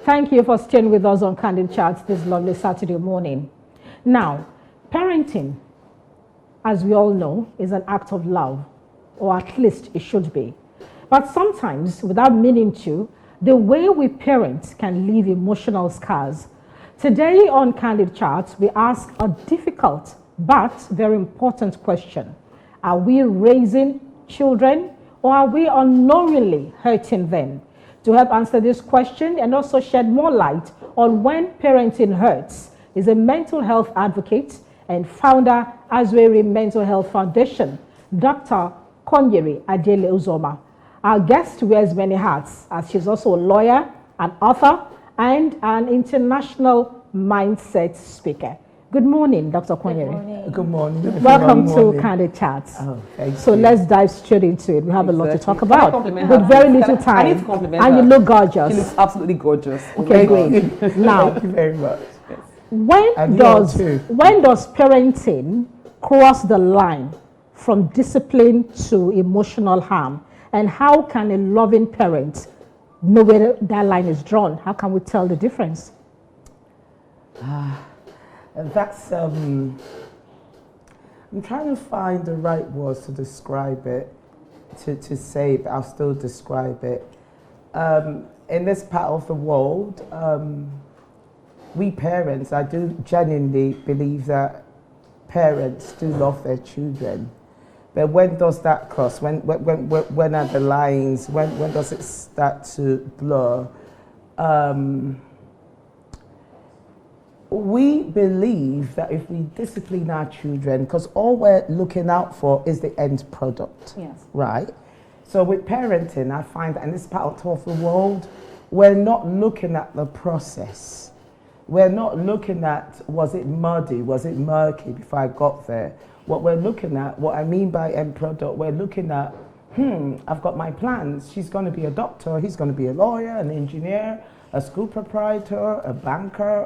Thank you for staying with us on Candid Chats this lovely Saturday morning. Now, parenting, as we all know, is an act of love, or at least it should be. But sometimes, without meaning to, the way we parent can leave emotional scars. Today on Candid Chats, we ask a difficult but very important question. Are we raising children, or are we unknowingly hurting them? To help answer this question and also shed more light on when parenting hurts is a mental health advocate and founder Azweri Mental Health Foundation, Dr. Konyere Adele Uzoma. Our guest wears many hats, as she's also a lawyer, an author, and an international mindset speaker. Good morning, Dr. Konyere. Good morning. Welcome to Candid Chats. Oh, thank so you. Let's dive straight into it. We have a lot to talk Can I about compliment with her? very little time. I need to compliment and her. you look gorgeous. She looks absolutely gorgeous. Okay, great. Now, Thank you very much. when does parenting cross the line from discipline to emotional harm? And how can a loving parent know where that line is drawn? How can we tell the difference? That's, I'm trying to find the right words to describe it, to say it, but I'll still describe it. In this part of the world, we parents, I do genuinely believe that parents do love their children. But when does that cross? When are the lines? When does it start to blur? We believe that if we discipline our children, because all we're looking out for is the end product, Yes. right? So with parenting, I find that in this part of the world, we're not looking at the process. We're not looking at, was it muddy, was it murky before I got there? What we're looking at, what I mean by end product, we're looking at, I've got my plans. She's going to be a doctor, he's going to be a lawyer, an engineer, a school proprietor, a banker,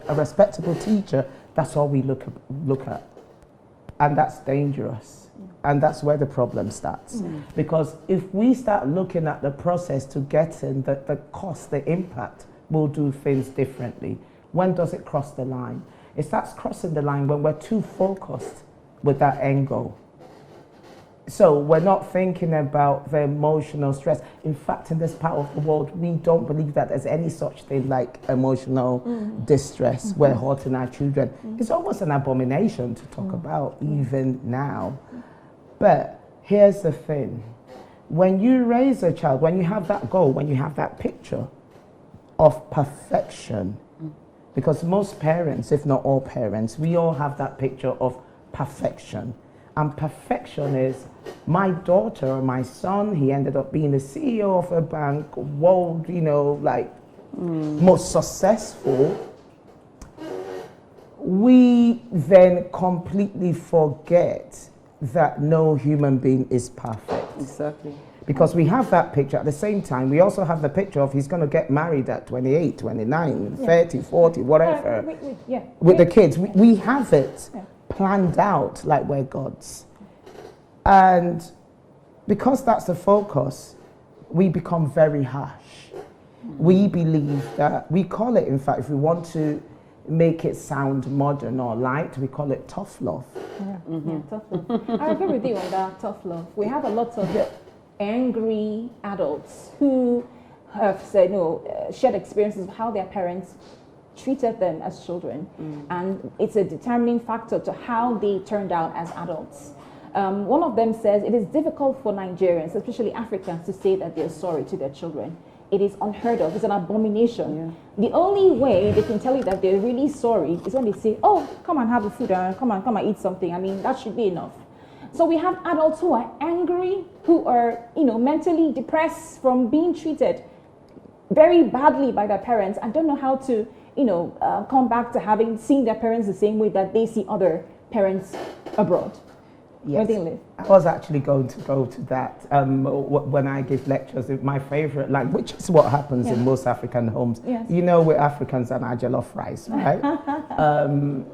a respectable teacher. That's all we look at. And that's dangerous. And that's where the problem starts. Because if we start looking at the process to get in, the cost, the impact, we'll do things differently. When does it cross the line? It starts crossing the line when we're too focused with that end goal. So we're not thinking about the emotional stress. In fact, in this part of the world, we don't believe that there's any such thing like emotional distress. We're hurting our children. It's almost an abomination to talk about even now. But here's the thing. When you raise a child, when you have that goal, when you have that picture of perfection, because most parents, if not all parents, we all have that picture of perfection. And perfection is my daughter or my son, he ended up being the CEO of a bank, world, most successful. We then completely forget that no human being is perfect. Exactly. Because we have that picture. At the same time, we also have the picture of he's going to get married at 28, 29, 30, 40, whatever. With the kids. We have it planned out like we're gods. And because that's the focus, we become very harsh. We believe that, we call it, in fact, if we want to make it sound modern or light, we call it tough love. Tough love. I agree with you on that, tough love. We have a lot of angry adults who have said, shared experiences of how their parents treated them as children, and it's a determining factor to how they turned out as adults. One of them says it is difficult for Nigerians, especially Africans, to say that they're sorry to their children. It is unheard of. It's an abomination. The only way they can tell you that they're really sorry is when they say, "Oh, come and have the food, come and eat something." I mean, that should be enough. So we have adults who are angry, who are mentally depressed from being treated very badly by their parents and don't know how to come back to having seen their parents the same way that they see other parents abroad. Yes. Where they live. I was actually going to go to that when I give lectures. My favorite line, which is what happens in most African homes. Yes. We're Africans and our jollof rice, right?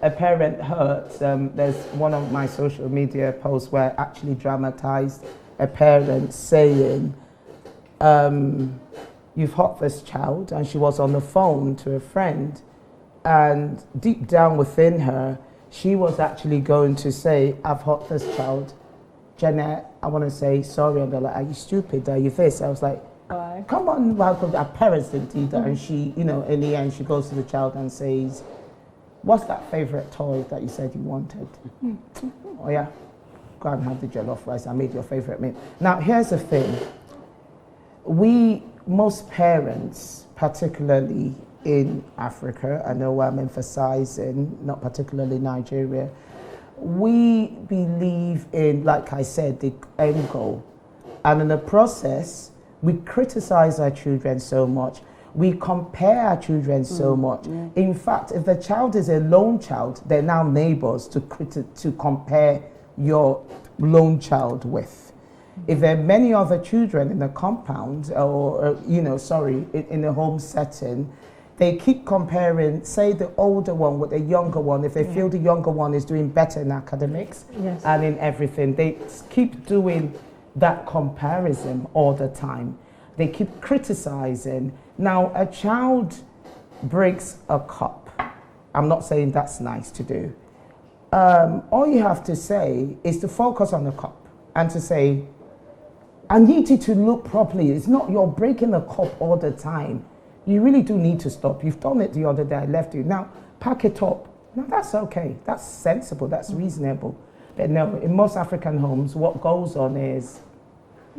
A parent hurt. There's one of my social media posts where I actually dramatized a parent saying, you've hurt this child, and she was on the phone to a friend, and deep down within her, she was actually going to say, I've hurt this child. Jeanette, I want to say sorry. And they're like, are you stupid? Are you this? I was like, Why? come on, welcome. Our parents didn't do that. And she, you know, in the end, she goes to the child and says, what's that favorite toy that you said you wanted? Oh yeah, go and have the jollof rice. I made your favorite meal. Now, here's the thing. Most parents, particularly in Africa, I know I'm emphasizing, not particularly Nigeria, we believe in, like I said, the end goal. And in the process, we criticize our children so much. We compare our children so much. Yeah. In fact, if the child is a lone child, they're now neighbors to compare your lone child with. If there are many other children in the compound or in a home setting, they keep comparing, say, the older one with the younger one. If they feel the younger one is doing better in academics and in everything, they keep doing that comparison all the time. They keep criticizing. Now, a child breaks a cup. I'm not saying that's nice to do. All you have to say is to focus on the cup and to say, I need you to look properly. It's not you're breaking the cup all the time. You really do need to stop. You've done it the other day, I left you. Now, pack it up. Now, that's okay. That's sensible. That's reasonable. But no, in most African homes, what goes on is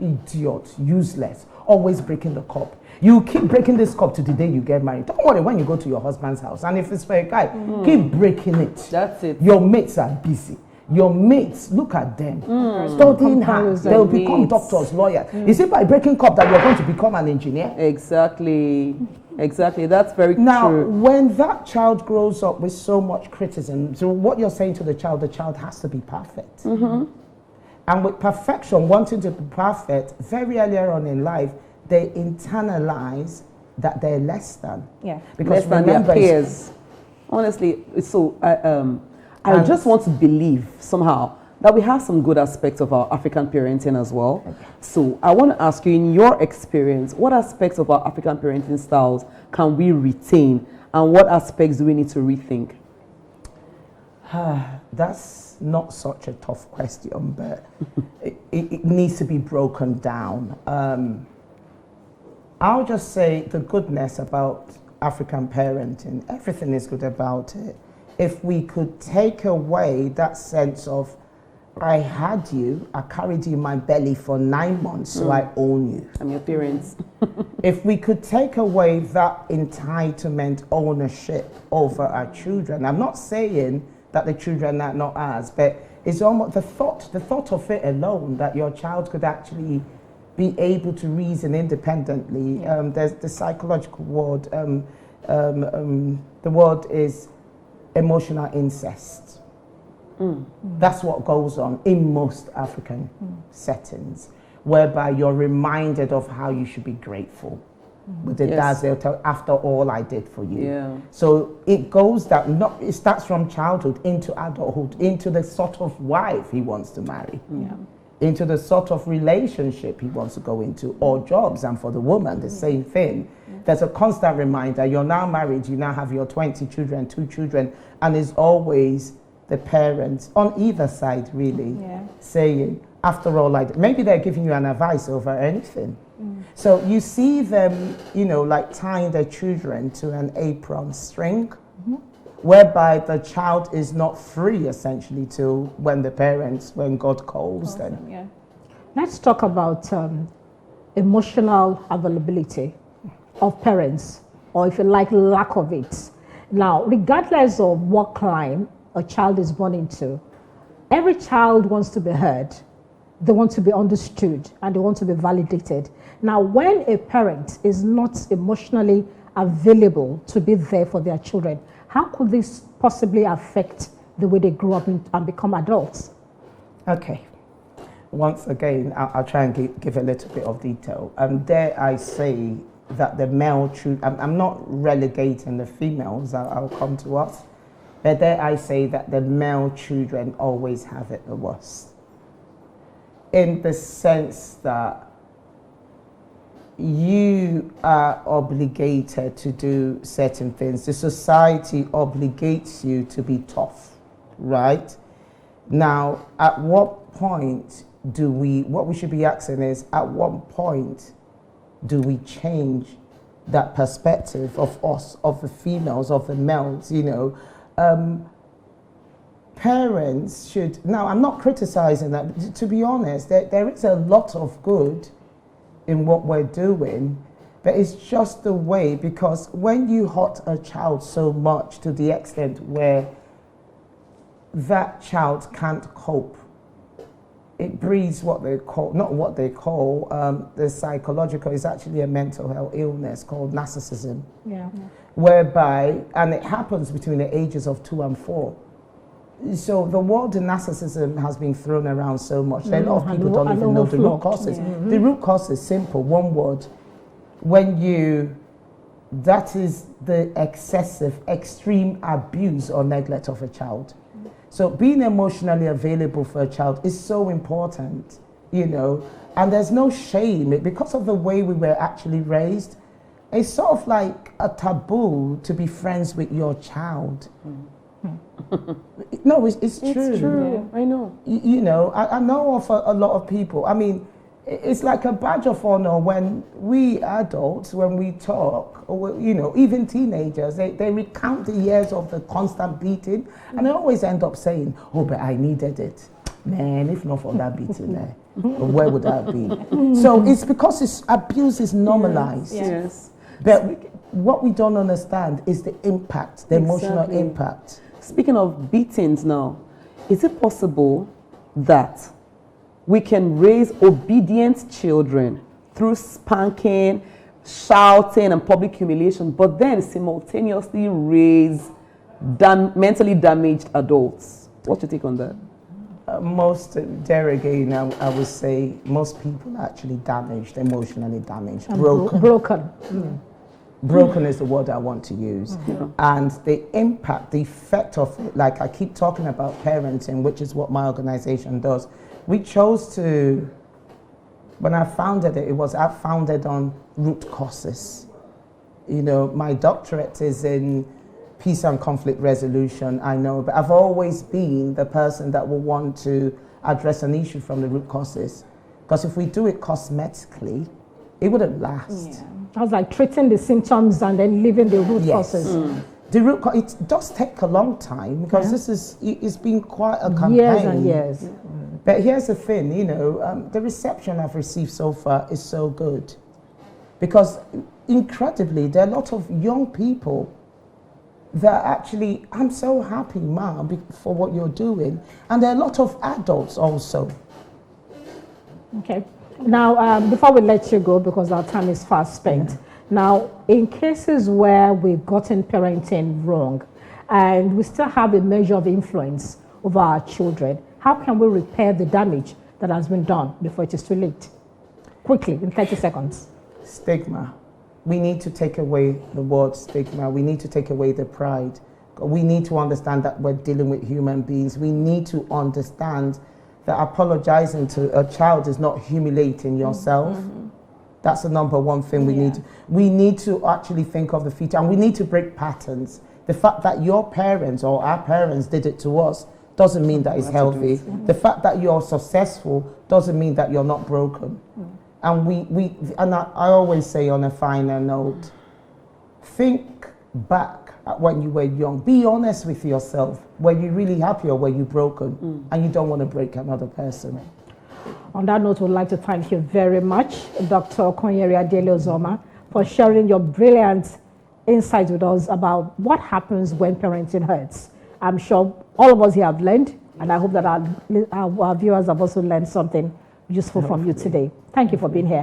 idiot, useless, always breaking the cup. You keep breaking this cup to the day you get married. Don't worry when you go to your husband's house. And if it's for a guy, keep breaking it. That's it. Your mates are busy. Your mates, look at them, studying hard. They'll become doctors, lawyers. Is it by breaking cup that you're going to become an engineer? Exactly. That's very Now, true. when that child grows up with so much criticism, so what you're saying to the child has to be perfect. And with perfection, wanting to be perfect, very earlier on in life, they internalize that they're less than. Yeah. Because Less than their remember, peers. Honestly, so I just want to believe somehow that we have some good aspects of our African parenting as well. So I want to ask you, in your experience, what aspects of our African parenting styles can we retain, and what aspects do we need to rethink? That's not such a tough question, but it needs to be broken down. I'll just say the goodness about African parenting, everything is good about it. If we could take away that sense of, I had you, I carried you in my belly for 9 months, so I own you. I'm your parents. If we could take away that entitlement ownership over our children, I'm not saying that the children are not ours, but it's almost the thought of it alone, that your child could actually be able to reason independently. There's the psychological word, the word is emotional incest. That's what goes on in most African settings, whereby you're reminded of how you should be grateful. With the dads, they'll tell, after all I did for you. Yeah. So it goes down, it starts from childhood into adulthood, into the sort of wife he wants to marry, into the sort of relationship he wants to go into, or jobs. And for the woman, the same thing. There's a constant reminder, you're now married, you now have your 20 children, 2 children, and it's always the parents on either side really saying, after all, maybe they're giving you an advice over anything. So you see them, like tying their children to an apron string, whereby the child is not free essentially till when God calls them. Yeah. Let's talk about emotional availability of parents, or if you like, lack of it. Now, regardless of what climate a child is born into, every child wants to be heard, they want to be understood, and they want to be validated. Now, when a parent is not emotionally available to be there for their children, how could this possibly affect the way they grow up and become adults? Okay. Once again, I'll try and give a little bit of detail. Dare I say that the male children, I'm not relegating the females, I'll come to us, but dare I say that the male children always have it the worst. In the sense that you are obligated to do certain things. The society obligates you to be tough, right? Now, at what point what we should be asking is, at what point do we change that perspective of us, of the females, of the males, parents should, now I'm not criticizing that, but to be honest, there is a lot of good in what we're doing, but it's just the way, because when you hurt a child so much to the extent where that child can't cope, it breeds what they call, the psychological, is actually a mental health illness called narcissism, whereby, and it happens between the ages of 2 and 4. So the word narcissism has been thrown around so much that a lot of people don't even know the root causes. The root cause is simple, one word. That is the excessive, extreme abuse or neglect of a child. So being emotionally available for a child is so important, and there's no shame. Because of the way we were actually raised, it's sort of like a taboo to be friends with your child. No, it's true. It's true. Yeah. I know. I know of a lot of people. I mean, it's like a badge of honor when we adults, when we talk, or, even teenagers, they recount the years of the constant beating, and they always end up saying, "Oh, but I needed it. Man, if not for that beating there, where would I be?" So it's because abuse is normalized. Yes. But what we don't understand is the impact, the emotional impact. Speaking of beatings now, is it possible that we can raise obedient children through spanking, shouting, and public humiliation, but then simultaneously raise mentally damaged adults? What's your take on that? I would say most people are actually damaged, emotionally damaged, Broken. Broken is the word I want to use. And the impact, the effect of it, like I keep talking about parenting, which is what my organization does. We chose to, when I founded it, I founded on root causes. My doctorate is in peace and conflict resolution, I know, but I've always been the person that will want to address an issue from the root causes. Because if we do it cosmetically, it wouldn't last. Yeah. I was like treating the symptoms and then leaving the root causes. The root cause, it does take a long time because it's been quite a campaign. Years and years. But here's the thing, the reception I've received so far is so good. Because incredibly, there are a lot of young people that actually, I'm so happy, Ma, for what you're doing. And there are a lot of adults also. Okay. Now, before we let you go, because our time is fast spent, now, in cases where we've gotten parenting wrong and we still have a measure of influence over our children, how can we repair the damage that has been done before it is too late? Quickly, in 30 seconds. Stigma. We need to take away the word stigma. We need to take away the pride. We need to understand that we're dealing with human beings. We need to understand that apologizing to a child is not humiliating yourself. That's the number one thing we need. We need to actually think of the future, and we need to break patterns. The fact that your parents or our parents did it to us doesn't mean that it's healthy. The fact that you're successful doesn't mean that you're not broken. And I always say on a final note, think back at when you were young. Be honest with yourself. Were you really happy or were you broken? And you don't want to break another person. On that note, we'd like to thank you very much, Dr. Okonyeri Adele-Uzoma, for sharing your brilliant insights with us about what happens when parenting hurts. I'm sure all of us here have learned, and I hope that our viewers have also learned something useful from you today. Thank you for being here.